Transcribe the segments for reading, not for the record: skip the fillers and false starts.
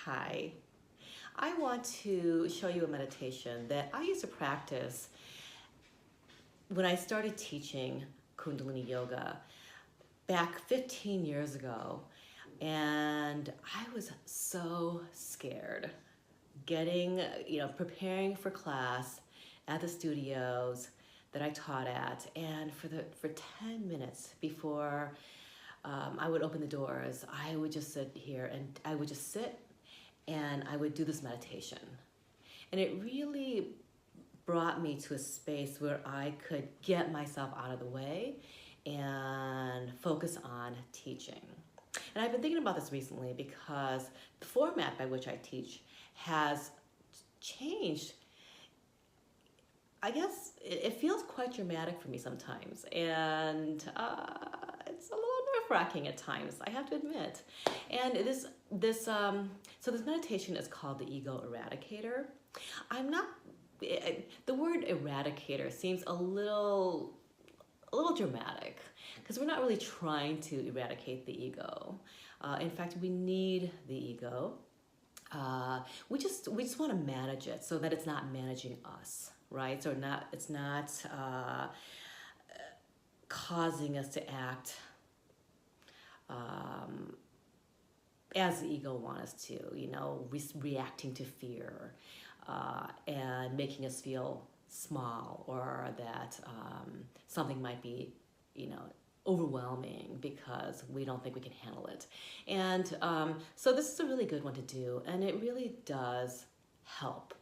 Hi, I want to show you a meditation that I used to practice when I started teaching Kundalini yoga back 15 years ago. And I was so scared preparing for class at the studios that I taught at. And for 10 minutes before I would open the doors, I would just sit here and I would just sit and I would do this meditation. And it really brought me to a space where I could get myself out of the way and focus on teaching. And I've been thinking about this recently because the format by which I teach has changed. I guess it feels quite dramatic for me sometimes, and it's a little nerve-wracking at times, I have to admit. And this meditation is called the Ego Eradicator. The word eradicator seems a little dramatic because we're not really trying to eradicate the ego. In fact, we need the ego. We just want to manage it so that it's not managing us, right? So it's not causing us to act as the ego wants us to, reacting to fear and making us feel small, or that something might be, overwhelming because we don't think we can handle it. And so this is a really good one to do, and it really does help.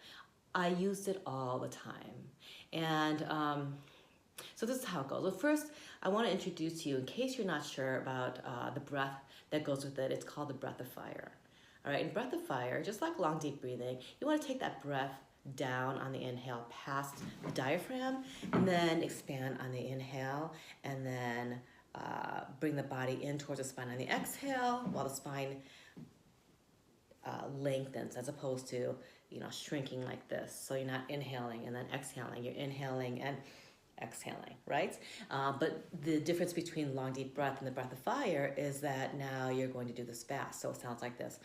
I used it all the time. And so this is how it goes. Well, first, I want to introduce you, in case you're not sure about the breath that goes with it. It's called the breath of fire. All right, in breath of fire, just like long, deep breathing, you want to take that breath down on the inhale past the diaphragm, and then expand on the inhale, and then bring the body in towards the spine on the exhale, while the spine lengthens, as opposed to shrinking like this. So you're not inhaling and then exhaling, you're inhaling and exhaling, right? But the difference between long, deep breath and the breath of fire is that now you're going to do this fast. So it sounds like this,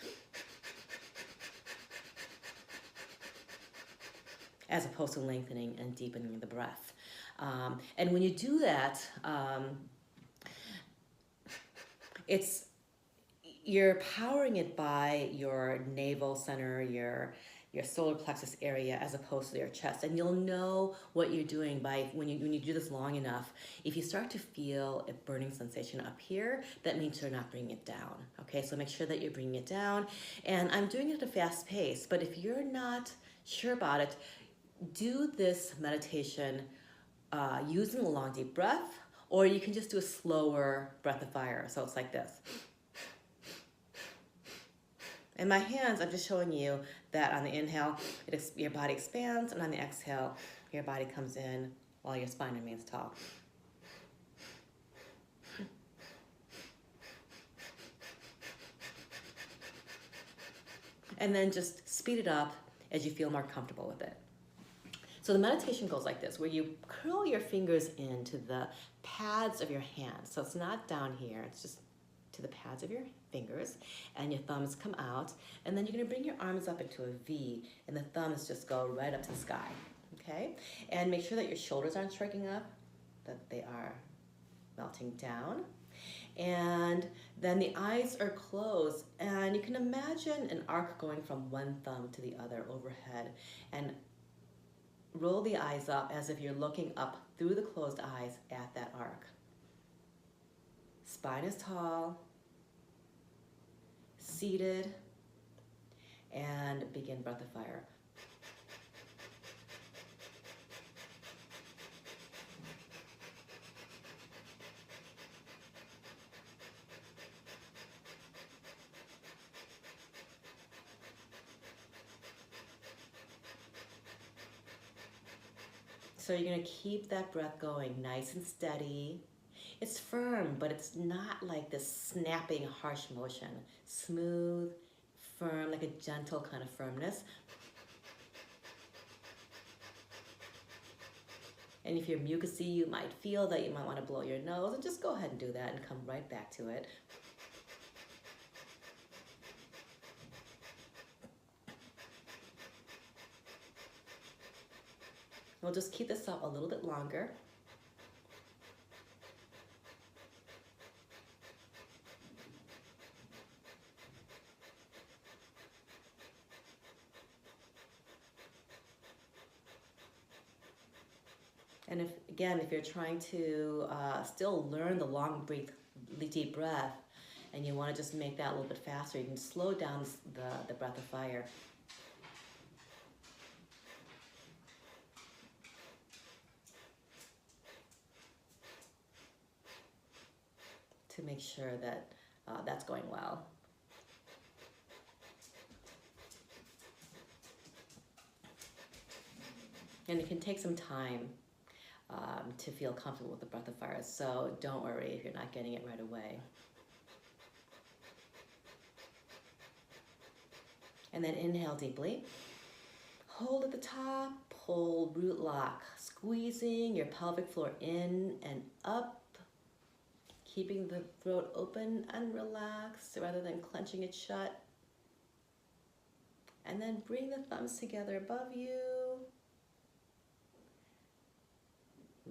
as opposed to lengthening and deepening the breath. And when you do that, you're powering it by your navel center, your solar plexus area, as opposed to your chest. And you'll know what you're doing when you do this long enough. If you start to feel a burning sensation up here, that means you're not bringing it down. Okay, so make sure that you're bringing it down. And I'm doing it at a fast pace, but if you're not sure about it, do this meditation using a long, deep breath, or you can just do a slower breath of fire. So it's like this. In my hands, I'm just showing you that on the inhale, your body expands, and on the exhale, your body comes in while your spine remains tall. And then just speed it up as you feel more comfortable with it. So the meditation goes like this, where you curl your fingers into the pads of your hands. So it's not down here, it's just to the pads of your fingers, and your thumbs come out, and then you're going to bring your arms up into a V, and the thumbs just go right up to the sky, okay? And make sure that your shoulders aren't striking up, that they are melting down. And then the eyes are closed, and you can imagine an arc going from one thumb to the other overhead, and roll the eyes up as if you're looking up through the closed eyes at that arc. Spine is tall, seated, and begin breath of fire. So you're going to keep that breath going nice and steady. It's firm, but it's not like this snapping, harsh motion. Smooth, firm, like a gentle kind of firmness. And if you're mucousy, you might feel that you might want to blow your nose, and just go ahead and do that and come right back to it. We'll just keep this up a little bit longer. And if you're trying to still learn the long breath, deep breath, and you want to just make that a little bit faster, you can slow down the breath of fire. To make sure that that's going well. And it can take some time to feel comfortable with the breath of fire, so don't worry if you're not getting it right away. And then inhale deeply. Hold at the top, pull root lock, squeezing your pelvic floor in and up, keeping the throat open and relaxed rather than clenching it shut. And then bring the thumbs together above you.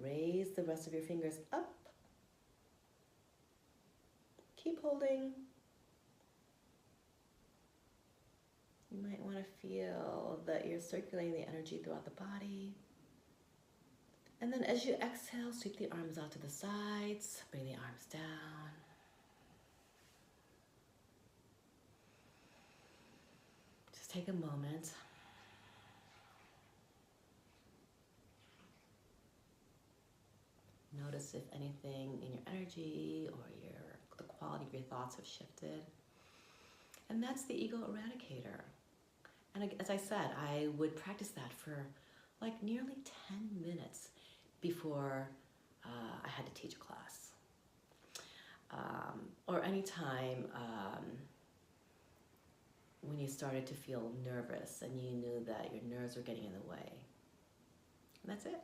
Raise the rest of your fingers up. Keep holding. You might want to feel that you're circulating the energy throughout the body. And then as you exhale, sweep the arms out to the sides, bring the arms down. Just take a moment. Notice if anything in your energy or the quality of your thoughts have shifted. And that's the Ego Eradicator. And as I said, I would practice that for like nearly 10 minutes before I had to teach a class. Or anytime when you started to feel nervous and you knew that your nerves were getting in the way. And that's it.